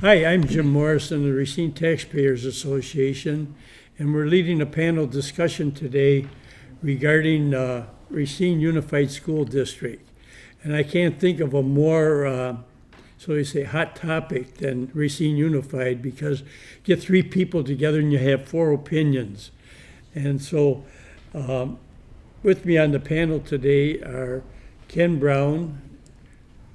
Hi, I'm Jim Morrison, the Racine Taxpayers Association, and we're leading a panel discussion today regarding Racine Unified School District. And I can't think of a more, so they say, hot topic than Racine Unified, because get three people together and you have four opinions. And so with me on the panel today are Ken Brown,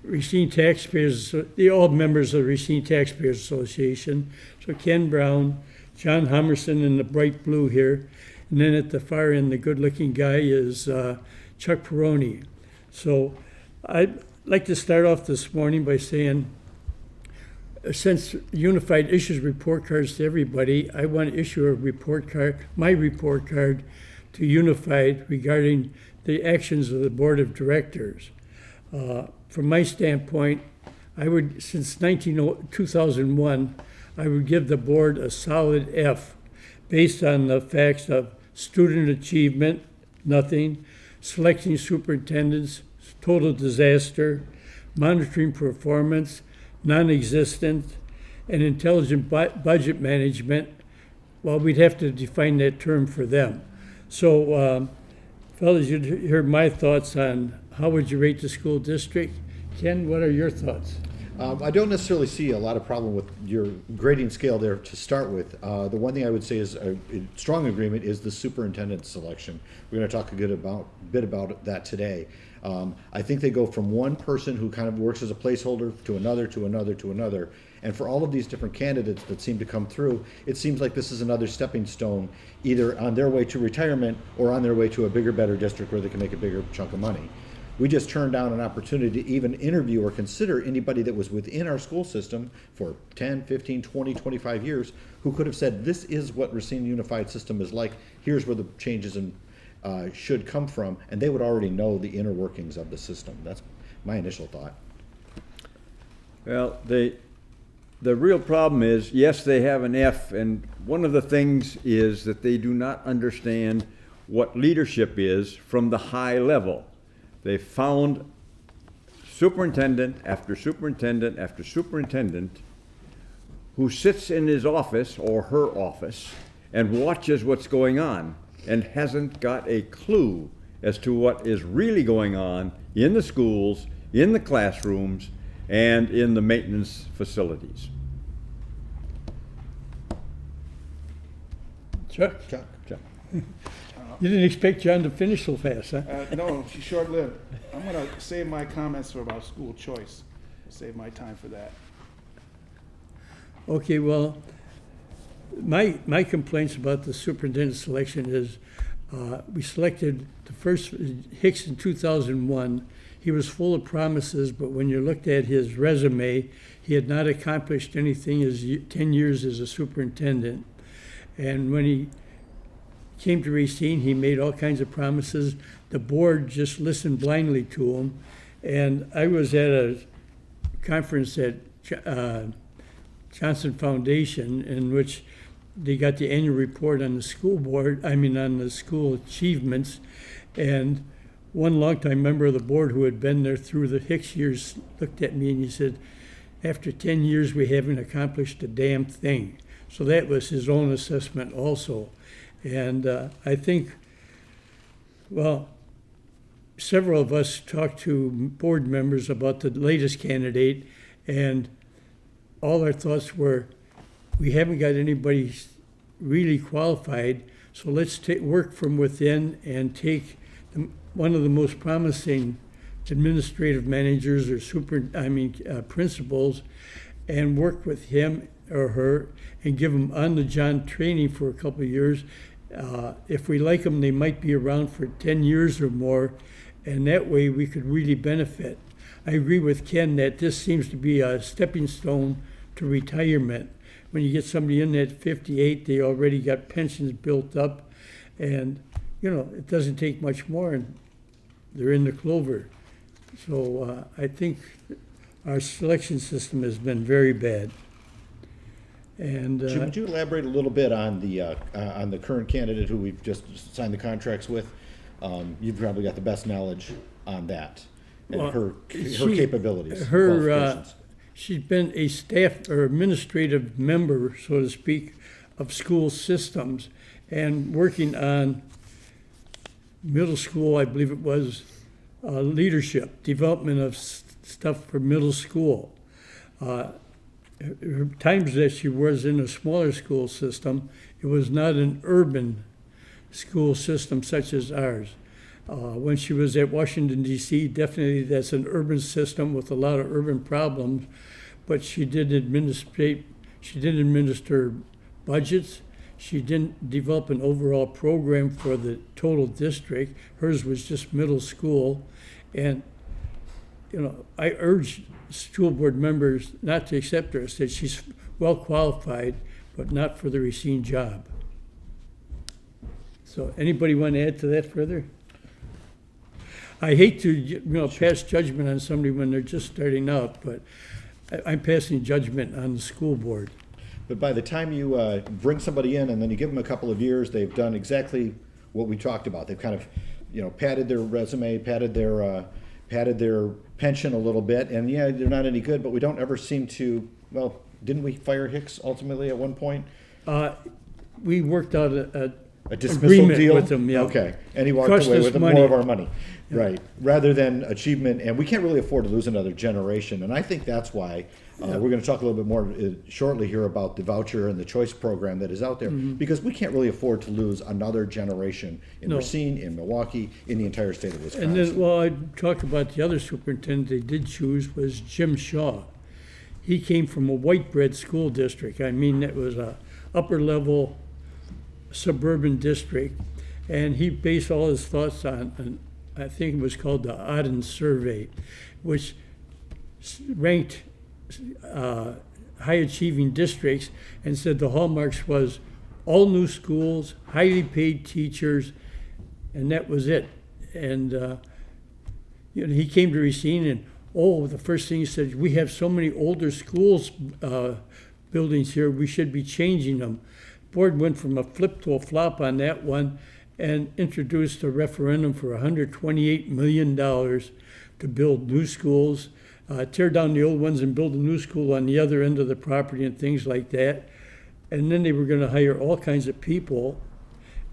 Racine Taxpayers, the old members of the Racine Taxpayers Association. So Ken Brown, John Hummerson in the bright blue here, and then at the far end, the good-looking guy is Chuck Peroni. So I'd like to start off this morning by saying, since Unified issues report cards to everybody, I want to issue a report card, my report card, to Unified regarding the actions of the Board of Directors. From my standpoint, I would, since 2001, I would give the board a solid F based on the facts of student achievement, nothing, selecting superintendents, total disaster, monitoring performance, non-existent, and intelligent budget management. Well, we'd have to define that term for them. So, fellas, you heard my thoughts on how would you rate the school district. Ken, what are your thoughts? I don't necessarily see a lot of problem with your grading scale there to start with. The one thing I would say is a strong agreement is the superintendent selection. We're going to talk a bit about that today. I think they go from one person who kind of works as a placeholder to another, to another, to another. And for all of these different candidates that seem to come through, it seems like this is another stepping stone, either on their way to retirement or on their way to a bigger, better district where they can make a bigger chunk of money. We just turned down an opportunity to even interview or consider anybody that was within our school system for 10, 15, 20, 25 years who could have said, this is what Racine Unified System is like, here's where the changes should come from, and they would already know the inner workings of the system. That's my initial thought. Well, the real problem is, yes, they have an F, and one of the things is that they do not understand what leadership is from the high level. They found superintendent after superintendent after superintendent who sits in his office or her office and watches what's going on and hasn't got a clue as to what is really going on in the schools, in the classrooms, and in the maintenance facilities. Chuck? Chuck. You didn't expect John to finish so fast, huh? No, she's short-lived. I'm going to save my comments for about school choice. Save my time for that. Okay, well, my complaints about the superintendent selection is we selected the first Hicks in 2001. He was full of promises, but when you looked at his resume, he had not accomplished anything as 10 years as a superintendent. And when he came to Racine, he made all kinds of promises. The board just listened blindly to him. And I was at a conference at Johnson Foundation in which they got the annual report on the school board, on the school achievements. And one longtime member of the board who had been there through the Hicks years looked at me and he said, after 10 years, we haven't accomplished a damn thing. So that was his own assessment also. And I think, well, several of us talked to board members about the latest candidate, and all our thoughts were, we haven't got anybody really qualified, so let's work from within and take one of the most promising administrative managers or principals and work with him or her and give them on-the-job training for a couple of years. If we like them, they might be around for 10 years or more, and that way we could really benefit. I agree with Ken that this seems to be a stepping stone to retirement. When you get somebody in at 58, they already got pensions built up, and it doesn't take much more, and they're in the clover. So I think our selection system has been very bad. And Jim, would you elaborate a little bit on the current candidate who we've just signed the contracts with? You've probably got the best knowledge on that and her capabilities. Her she's been a staff or administrative member, so to speak, of school systems and working on middle school, I believe it was, leadership, development of stuff for middle school. Her times that she was in a smaller school system, it was not an urban school system such as ours. When she was at Washington, D.C., definitely that's an urban system with a lot of urban problems, but she did administer budgets. She didn't develop an overall program for the total district. Hers was just middle school. And, I urge school board members not to accept her. I said she's well qualified, but not for the Racine job. So anybody want to add to that further? I hate to, pass judgment on somebody when they're just starting out, but I'm passing judgment on the school board. But by the time you bring somebody in and then you give them a couple of years, they've done exactly what we talked about. They've kind of, padded their resume, padded their pension a little bit, and yeah, they're not any good, but we don't ever seem to, well, didn't we fire Hicks ultimately at one point? We worked out A dismissal agreement deal? with them, yeah. Okay, and he walked Cost away us with money. more of our money. Right, rather than achievement, and we can't really afford to lose another generation, and I think that's why we're gonna talk a little bit more shortly here about the voucher and the choice program that is out there, because we can't really afford to lose another generation in No. Racine, in Milwaukee, in the entire state of Wisconsin. And then, I talked about the other superintendent they did choose was Jim Shaw. He came from a white bread school district. I mean, it was a upper level suburban district. And he based all his thoughts on I think it was called the Odden Survey, which ranked high achieving districts and said the hallmarks was all new schools, highly paid teachers, and that was it. And he came to Racine and the first thing he said, we have so many older schools buildings here, we should be changing them. Board went from a flip to a flop on that one and introduced a referendum for $128 million to build new schools, tear down the old ones and build a new school on the other end of the property and things like that. And then they were going to hire all kinds of people.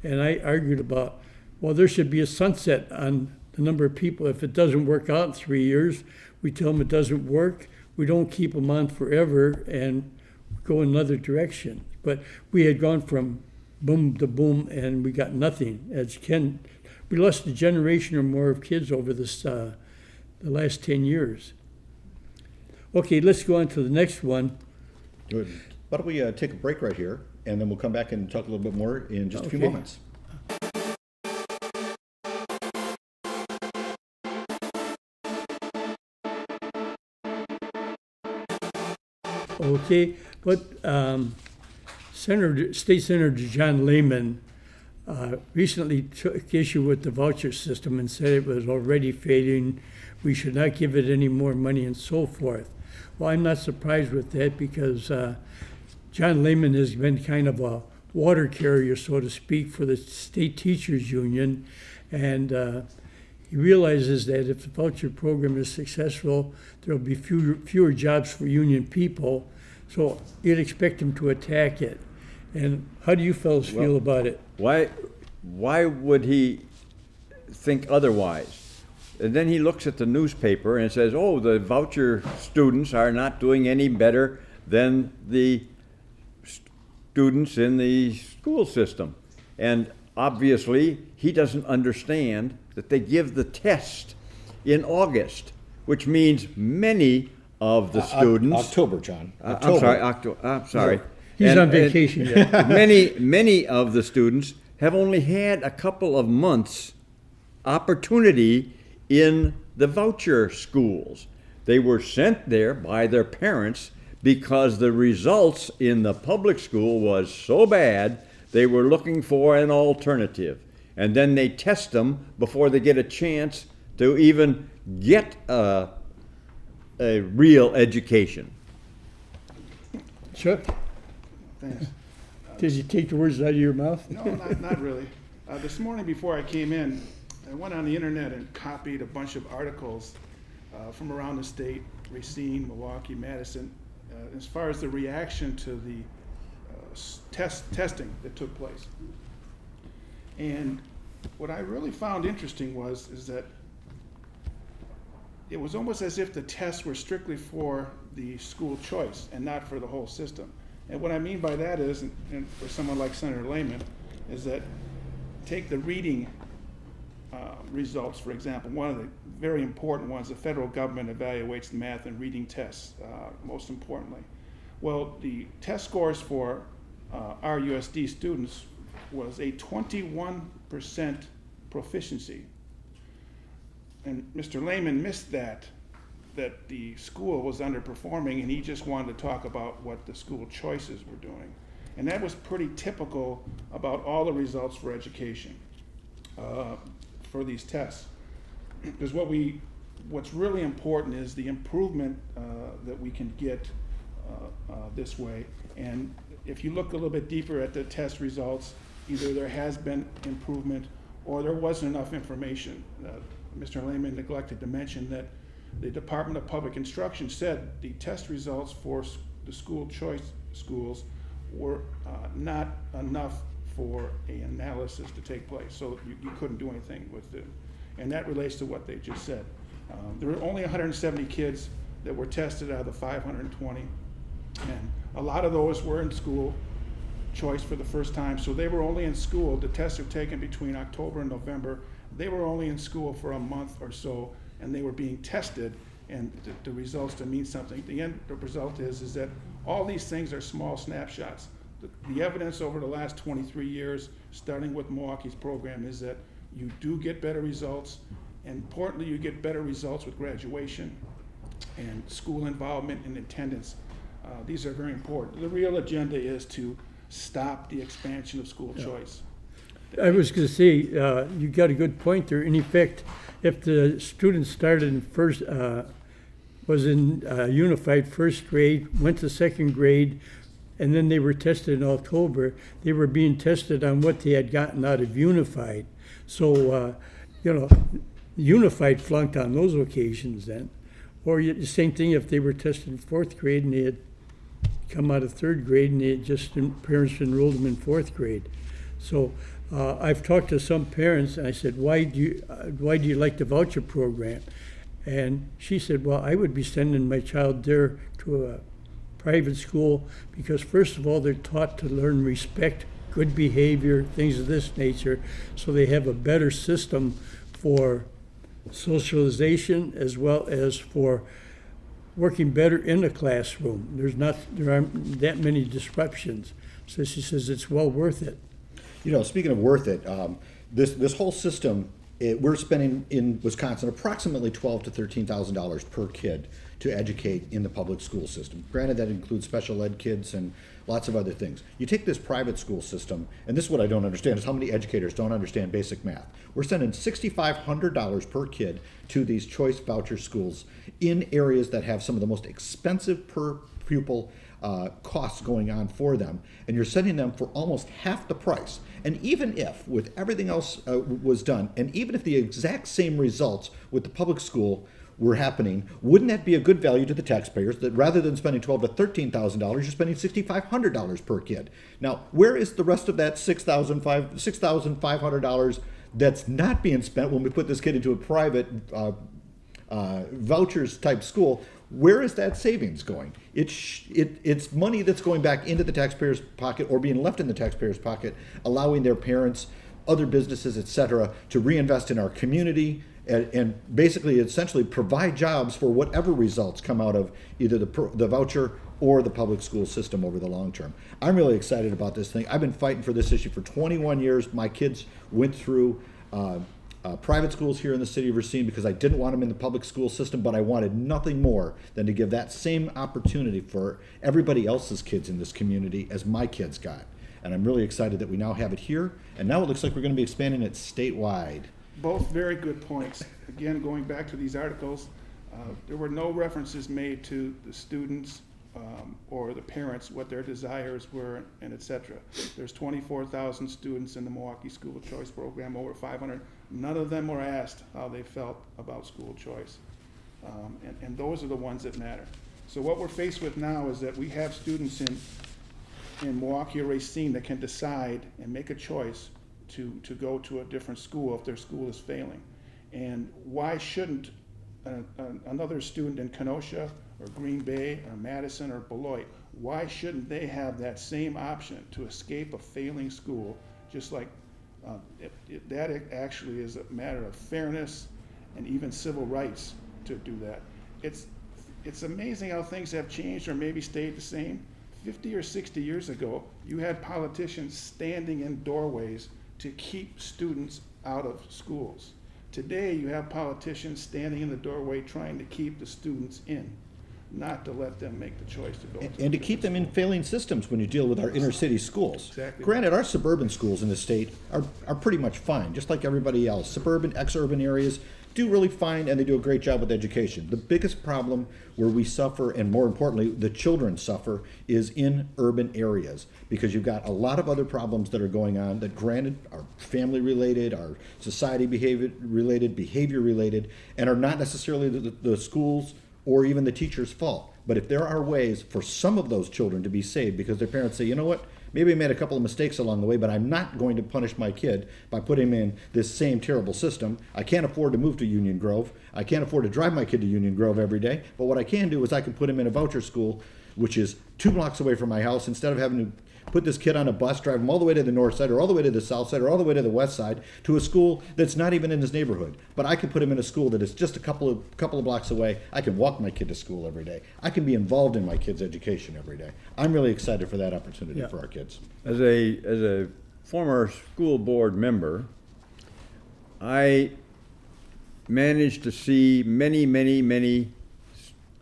And I argued about, well, there should be a sunset on the number of people. If it doesn't work out in 3 years, we tell them it doesn't work. We don't keep them on forever and go another direction. But we had gone from boom to boom, and we got nothing. We lost a generation or more of kids over this the last 10 years. Okay, let's go on to the next one. Good. Why don't we take a break right here, and then we'll come back and talk a little bit more in just a few Okay. moments. Okay, but State Senator John Lehman recently took issue with the voucher system and said it was already fading, we should not give it any more money and so forth. Well, I'm not surprised with that because John Lehman has been kind of a water carrier, so to speak, for the State Teachers Union, and he realizes that if the voucher program is successful, there'll be fewer jobs for union people, so you'd expect him to attack it. And how do you fellows feel about it? Why would he think otherwise? And then he looks at the newspaper and says, oh, the voucher students are not doing any better than the students in the school system. And obviously, he doesn't understand that they give the test in August, which means many of the students... October, John. I'm sorry. He's on vacation yet. Many of the students have only had a couple of months opportunity in the voucher schools. They were sent there by their parents because the results in the public school was so bad, they were looking for an alternative. And then they test them before they get a chance to even get a real education. Chuck, Thanks. did you take the words out of your mouth? No, not really. This morning before I came in, I went on the internet and copied a bunch of articles from around the state Racine, Milwaukee, Madison, as far as the reaction to the testing that took place. And what I really found interesting is that it was almost as if the tests were strictly for the school choice and not for the whole system. And what I mean by that is, and for someone like Senator Lehman, is that take the reading results, for example. One of the very important ones, the federal government evaluates the math and reading tests, most importantly. Well, the test scores for RUSD students was a 21% proficiency. And Mr. Lehman missed that the school was underperforming, and he just wanted to talk about what the school choices were doing. And that was pretty typical about all the results for education for these tests. Because what's really important is the improvement that we can get this way. And if you look a little bit deeper at the test results, either there has been improvement or there wasn't enough information. Mr. Lehman neglected to mention that the Department of Public Instruction said the test results for the school choice schools were not enough for an analysis to take place. So you couldn't do anything with it. And that relates to what they just said. There were only 170 kids that were tested out of the 520. And a lot of those were in school choice for the first time. So they were only in school. The tests are taken between October and November. They were only in school for a month or so, and they were being tested, and the results to mean something. The end result is that all these things are small snapshots. The evidence over the last 23 years, starting with Milwaukee's program, is that you do get better results, and importantly, you get better results with graduation and school involvement and attendance. These are very important. The real agenda is to stop the expansion of school choice. I was going to say, you got a good point there. In effect, if the student started in was in unified first grade, went to second grade, and then they were tested in October, they were being tested on what they had gotten out of unified. So, unified flunked on those occasions then. Or the same thing if they were tested in fourth grade and they had come out of third grade and parents enrolled them in fourth grade. So I've talked to some parents and I said, why do you like the voucher program? And she said, well, I would be sending my child there to a private school because first of all, they're taught to learn respect, good behavior, things of this nature, so they have a better system for socialization as well as for working better in the classroom. There aren't that many disruptions. So she says it's well worth it. Speaking of worth it, this whole system, we're spending in Wisconsin approximately $12,000 to $13,000 per kid to educate in the public school system. Granted, that includes special ed kids and lots of other things. You take this private school system, and this is what I don't understand, is how many educators don't understand basic math. We're sending $6,500 per kid to these choice voucher schools in areas that have some of the most expensive per pupil costs going on for them, and you're sending them for almost half the price. And even if, with everything else was done, and even if the exact same results with the public school were happening, wouldn't that be a good value to the taxpayers that rather than spending $12,000 to $13,000, you're spending $6,500 per kid? Now, where is the rest of that $6,500 that's not being spent when we put this kid into a private vouchers type school? Where is that savings going? It's money that's going back into the taxpayer's pocket or being left in the taxpayer's pocket, allowing their parents, other businesses, etc., to reinvest in our community and basically essentially provide jobs for whatever results come out of either the voucher or the public school system over the long term. I'm really excited about this thing. I've been fighting for this issue for 21 years. My kids went through private schools here in the city of Racine because I didn't want them in the public school system, but I wanted nothing more than to give that same opportunity for everybody else's kids in this community as my kids got. And I'm really excited that we now have it here, and now it looks like we're going to be expanding it statewide. Both very good points. Again, going back to these articles, there were no references made to the students or the parents, what their desires were, and et cetera. There's 24,000 students in the Milwaukee School Choice Program, over 500. None of them were asked how they felt about school choice. And those are the ones that matter. So what we're faced with now is that we have students in Milwaukee or Racine that can decide and make a choice to go to a different school if their school is failing. And why shouldn't another student in Kenosha or Green Bay or Madison or Beloit, why shouldn't they have that same option to escape a failing school, just like that actually is a matter of fairness and even civil rights to do that. It's amazing how things have changed or maybe stayed the same. 50 or 60 years ago, you had politicians standing in doorways to keep students out of schools. Today, you have politicians standing in the doorway trying to keep the students in, not to let them make the choice to go. And to keep them in failing systems when you deal with our inner city schools. Exactly. Granted, our suburban schools in the state are pretty much fine, just like everybody else. Suburban, ex-urban areas do really fine, and they do a great job with education. The biggest problem where we suffer, and more importantly, the children suffer, is in urban areas, because you've got a lot of other problems that are going on that, granted, are family related, are society behavior related, and are not necessarily the schools or even the teacher's fault. But if there are ways for some of those children to be saved because their parents say, you know what, maybe I made a couple of mistakes along the way, but I'm not going to punish my kid by putting him in this same terrible system. I can't afford to move to Union Grove. I can't afford to drive my kid to Union Grove every day. But what I can do is I can put him in a voucher school, which is 2 blocks away from my house, instead of having to put this kid on a bus, drive him all the way to the north side or all the way to the south side or all the way to the west side to a school that's not even in his neighborhood. But I can put him in a school that is just a couple of blocks away. I can walk my kid to school every day. I can be involved in my kid's education every day. I'm really excited for that opportunity for our kids. As a former school board member, I managed to see many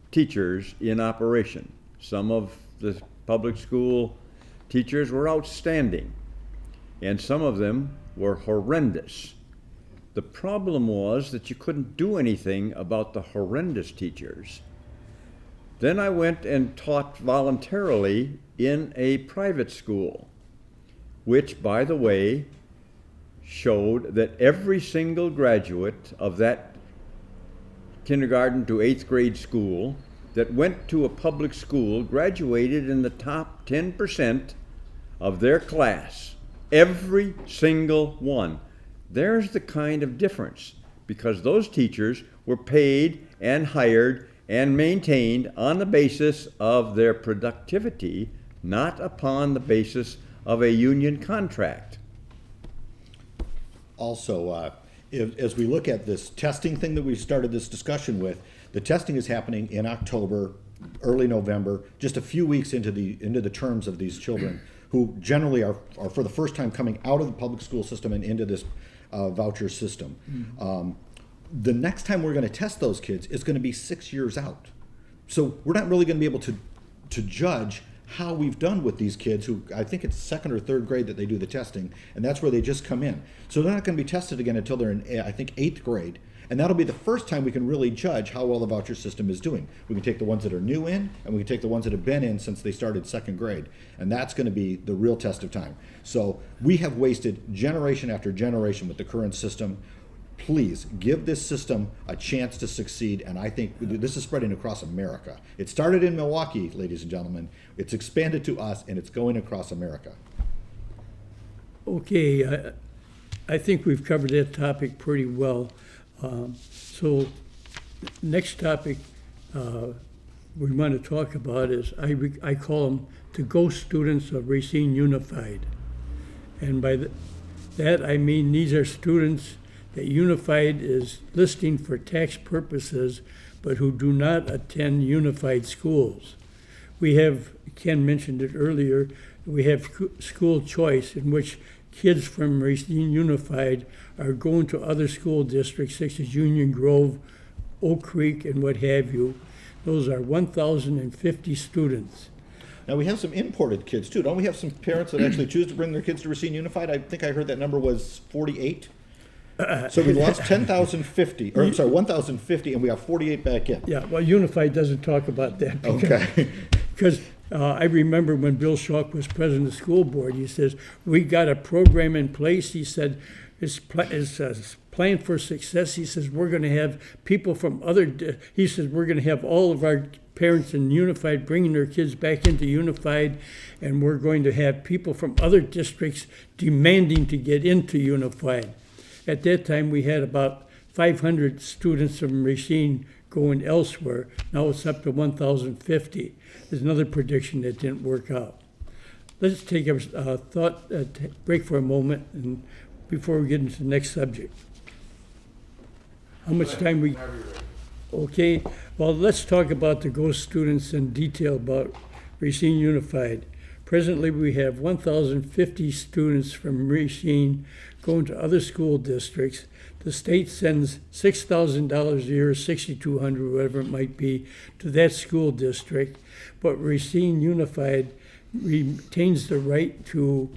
teachers in operation. Some of the public school teachers were outstanding, and some of them were horrendous. The problem was that you couldn't do anything about the horrendous teachers. Then I went and taught voluntarily in a private school, which, by the way, showed that every single graduate of that kindergarten to 8th grade school that went to a public school graduated in the top 10% of their class. Every single one. There's the kind of difference, because those teachers were paid and hired and maintained on the basis of their productivity, not upon the basis of a union contract. Also, as we look at this testing thing that we started this discussion with, the testing is happening in October, early November, just a few weeks into the terms of these children, who generally are for the first time coming out of the public school system and into this voucher system. Mm-hmm. The next time we're going to test those kids is going to be 6 years out. So we're not really going to be able to judge how we've done with these kids who, I think it's 2nd or 3rd grade that they do the testing, and that's where they just come in. So they're not going to be tested again until they're in, I think, 8th grade. And that'll be the first time we can really judge how well the voucher system is doing. We can take the ones that are new in, and we can take the ones that have been in since they started 2nd grade. And that's going to be the real test of time. So we have wasted generation after generation with the current system. Please give this system a chance to succeed, and I think this is spreading across America. It started in Milwaukee, ladies and gentlemen. It's expanded to us, and it's going across America. Okay, I think we've covered that topic pretty well. So next topic we want to talk about is, I call them the ghost students of Racine Unified. And by that I mean these are students that Unified is listing for tax purposes, but who do not attend Unified schools. We have, Ken mentioned it earlier, we have school choice, in which kids from Racine Unified are going to other school districts such as Union Grove, Oak Creek, and what have you. Those are 1,050 students. Now we have some imported kids too. Don't we have some parents that actually choose to bring their kids to Racine Unified? I think I heard that number was 48. So we lost 10,050, or I'm sorry, 1,050, and we have 48 back in. Yeah, well, Unified doesn't talk about that. Okay. Because I remember when Bill Schalk was president of the school board, he says, we got a program in place. He said, his plan plan for success, he says, we're going to have people from he says, we're going to have all of our parents in Unified bringing their kids back into Unified, and we're going to have people from other districts demanding to get into Unified. At that time, we had about 500 students from Racine going elsewhere. Now it's up to 1,050. There's another prediction that didn't work out. Let's take a break for a moment and before we get into the next subject. How much time we? Okay, well, let's talk about the ghost students in detail about Racine Unified. Presently, we have 1,050 students from Racine going to other school districts. The state sends $6,000 a year, $6,200, whatever it might be, to that school district. But Racine Unified retains the right to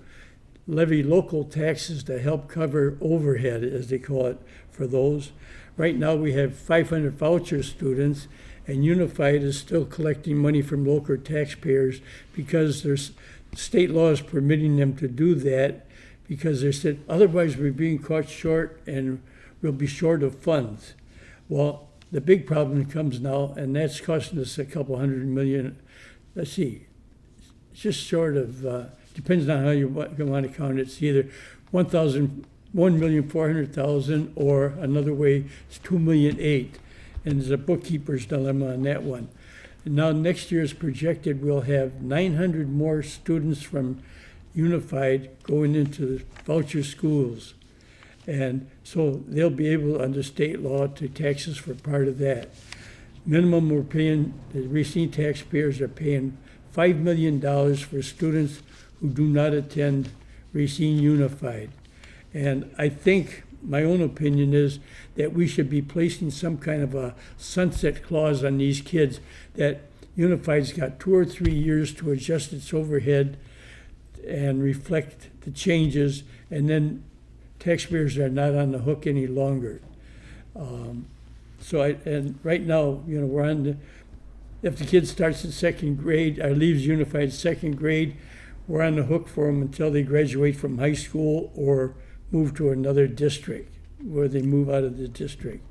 levy local taxes to help cover overhead, as they call it, for those. Right now, we have 500 voucher students, and Unified is still collecting money from local taxpayers because there's state laws permitting them to do that, because they said otherwise we're being caught short and we'll be short of funds. Well, the big problem comes now, and that's costing us a couple $100 million. Let's see, it's just short of, depends on how you want to count it. It's either 1,400,000 or another way, it's 2,000,008. And there's a bookkeeper's dilemma on that one. And now next year is projected we'll have 900 more students from Unified going into the voucher schools. And so they'll be able, under state law, to tax us for part of that. Minimum we're paying, the Racine taxpayers are paying $5 million for students who do not attend Racine Unified. And I think, my own opinion is that we should be placing some kind of a sunset clause on these kids, that Unified's got 2 or 3 years to adjust its overhead and reflect the changes, and then taxpayers are not on the hook any longer. And right now, we're on if the kid starts in second grade, or leaves Unified second grade, we're on the hook for them until they graduate from high school or move to another district, where they move out of the district.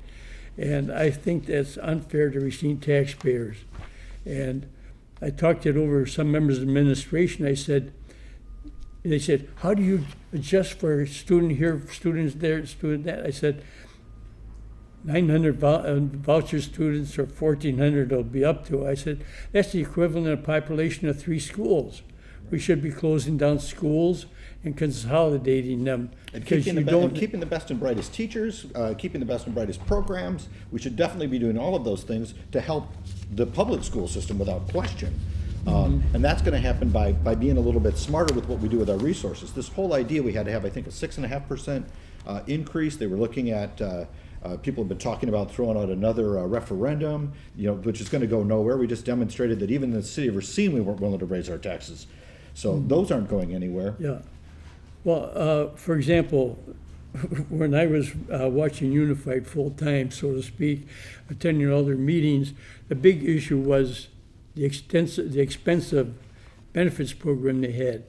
And I think that's unfair to Racine taxpayers. And I talked it over with some members of the administration. They said, how do you adjust for a student here, students there, student that? I said, 900 voucher students or 1,400 will be up to. I said, that's the equivalent of population of 3 schools. We should be closing down schools and consolidating them. And keeping the best and brightest teachers, keeping the best and brightest programs. We should definitely be doing all of those things to help the public school system without question. And that's going to happen by being a little bit smarter with what we do with our resources. This whole idea we had to have, I think, a 6.5% increase. They were looking at, people have been talking about throwing out another referendum, which is going to go nowhere. We just demonstrated that even in the city of Racine, we weren't willing to raise our taxes. So those aren't going anywhere. Yeah. Well, for example, when I was watching Unified full-time, so to speak, attending all their meetings, the big issue was the expensive benefits program they had.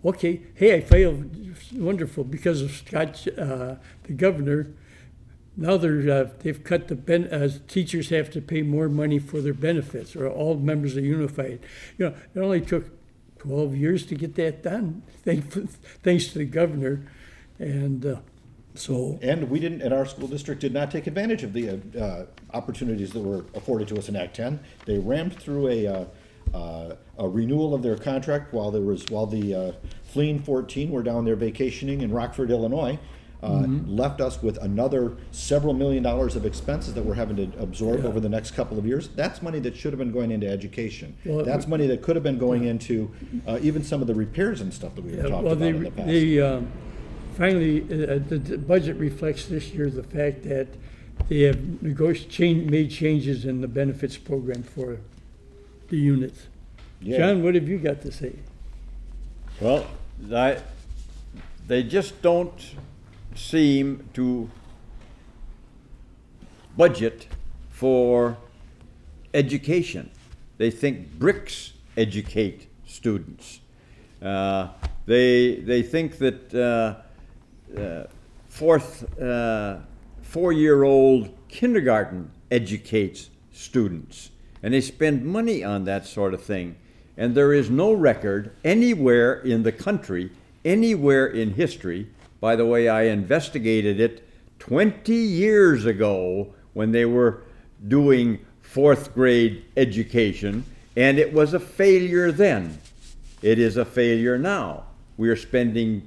Okay, hey, I feel wonderful because of Scott, the governor. Now they've cut teachers have to pay more money for their benefits, or all members of Unified. It only took 12 years to get that done, thanks to the governor. And we didn't, and our school district did not take advantage of the opportunities that were afforded to us in Act 10. They rammed through a renewal of their contract while the fleeing 14 were down there vacationing in Rockford, Illinois. Left us with another several $1 million of expenses that we're having to absorb over the next couple of years. That's money that should have been going into education. That's money that could have been going into even some of the repairs and stuff that we were talking about in the past. Finally, the budget reflects this year the fact that they have made changes in the benefits program for the units. Yeah. John, what have you got to say? Well, they just don't seem to budget for education. They think bricks educate students. They think that fourth 4-year-old kindergarten educates students, and they spend money on that sort of thing. And there is no record anywhere in the country, anywhere in history. By the way, I investigated it 20 years ago when they were doing 4th grade education, and it was a failure then. It is a failure now. We are spending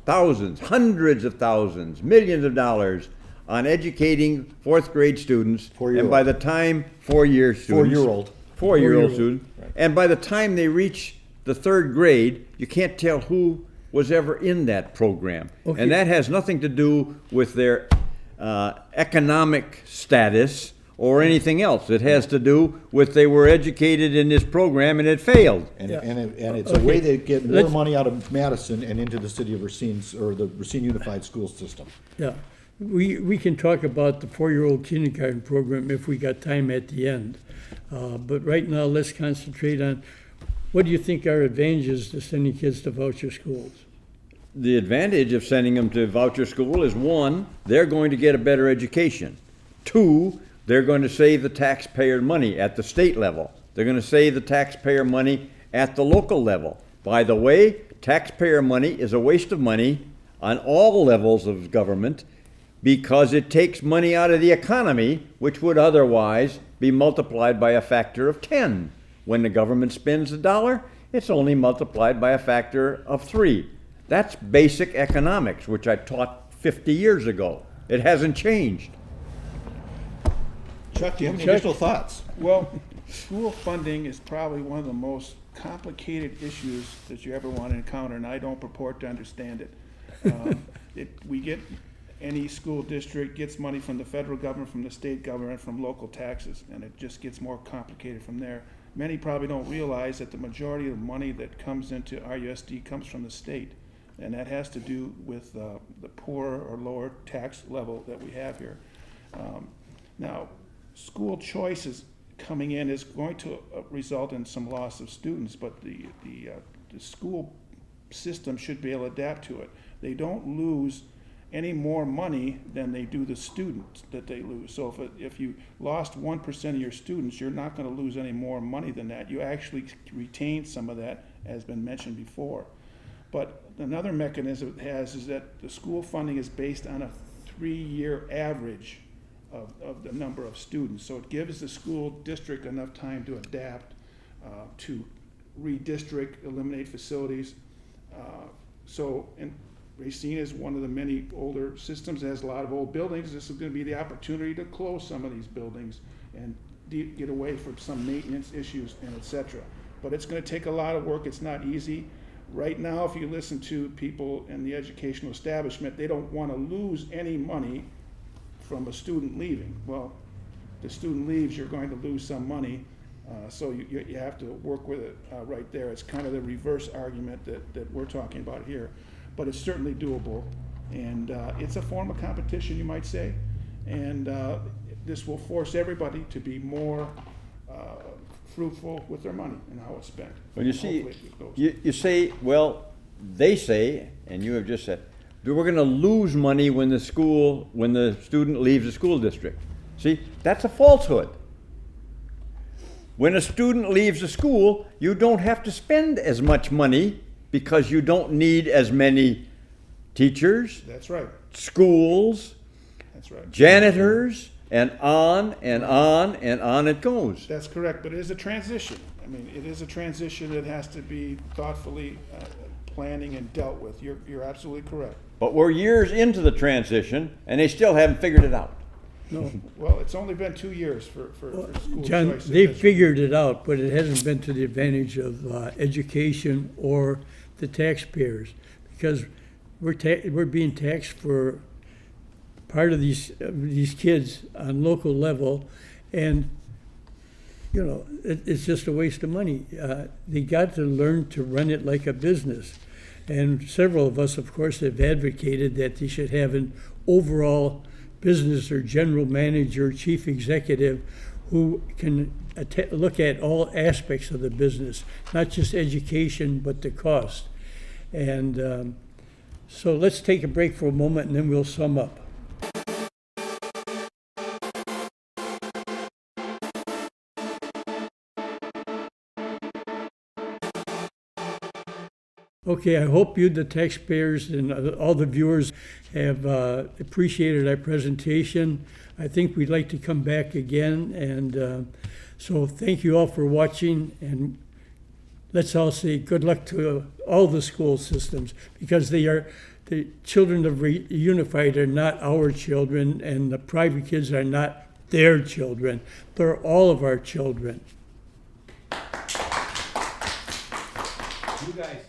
thousands, hundreds of thousands, millions of dollars on educating 4th grade students. And by the time 4-year students, 4-year-old. 4-year-old students, and by the time they reach the 3rd grade, you can't tell who was ever in that program. Okay. And that has nothing to do with their economic status or anything else. It has to do with they were educated in this program and it failed. And, Yeah. and it's a way Okay. to get more Let's- money out of Madison and into the city of Racine's, or the Racine Unified School System. Yeah, we can talk about the 4-year-old kindergarten program if we got time at the end. But right now, let's concentrate on, what do you think are advantages to sending kids to voucher schools? The advantage of sending them to voucher school is, 1, they're going to get a better education. 2, they're going to save the taxpayer money at the state level. They're going to save the taxpayer money at the local level. By the way, taxpayer money is a waste of money on all levels of government because it takes money out of the economy, which would otherwise be multiplied by a factor of 10. When the government spends $1, it's only multiplied by a factor of 3. That's basic economics, which I taught 50 years ago. It hasn't changed. Chuck, do you have any Chuck? additional thoughts? Well, school funding is probably one of the most complicated issues that you ever want to encounter, and I don't purport to understand it. Any school district gets money from the federal government, from the state government, from local taxes, and it just gets more complicated from there. Many probably don't realize that the majority of the money that comes into RUSD comes from the state, and that has to do with the poorer or lower tax level that we have here. Now, school choices coming in is going to result in some loss of students, but the school system should be able to adapt to it. They don't lose any more money than they do the students that they lose. So if you lost 1% of your students, you're not going to lose any more money than that. You actually retain some of that, as been mentioned before. But another mechanism it has is that the school funding is based on a 3-year average of the number of students. So it gives the school district enough time to adapt, to redistrict, eliminate facilities. And Racine is one of the many older systems that has a lot of old buildings. This is going to be the opportunity to close some of these buildings and get away from some maintenance issues and et cetera. But it's going to take a lot of work. It's not easy. Right now, if you listen to people in the educational establishment, they don't want to lose any money from a student leaving. Well, the student leaves, you're going to lose some money. So you have to work with it right there. It's kind of the reverse argument that we're talking about here. But it's certainly doable. And it's a form of competition, you might say. And this will force everybody to be more fruitful with their money and how it's spent. Well, you see, Hopefully it goes. you say, well, they say, and you have just said, we're going to lose money when the student leaves the school district. See, that's a falsehood. When a student leaves the school, you don't have to spend as much money because you don't need as many teachers, That's right. schools, That's right. janitors, and on and on and on it goes. That's correct, but it is a transition. I mean, it is a transition that has to be thoughtfully planning and dealt with. You're absolutely correct. But we're years into the transition, and they still haven't figured it out. No, Well, it's only been 2 years for school John, choice. they figured it out, but it hasn't been to the advantage of education or the taxpayers, because we're being taxed for part of these kids on local level, and you know it's just a waste of money. They got to learn to run it like a business, and several of us, of course, have advocated that they should have an overall business or general manager, chief executive, who can look at all aspects of the business, not just education, but the cost. And so let's take a break for a moment and then we'll sum up. Okay, I hope you, the taxpayers, and all the viewers have appreciated our presentation. I think we'd like to come back again, and so thank you all for watching, and let's all say good luck to all the school systems, because the children of Unified are not our children, and the private kids are not their children. They're all of our children. You guys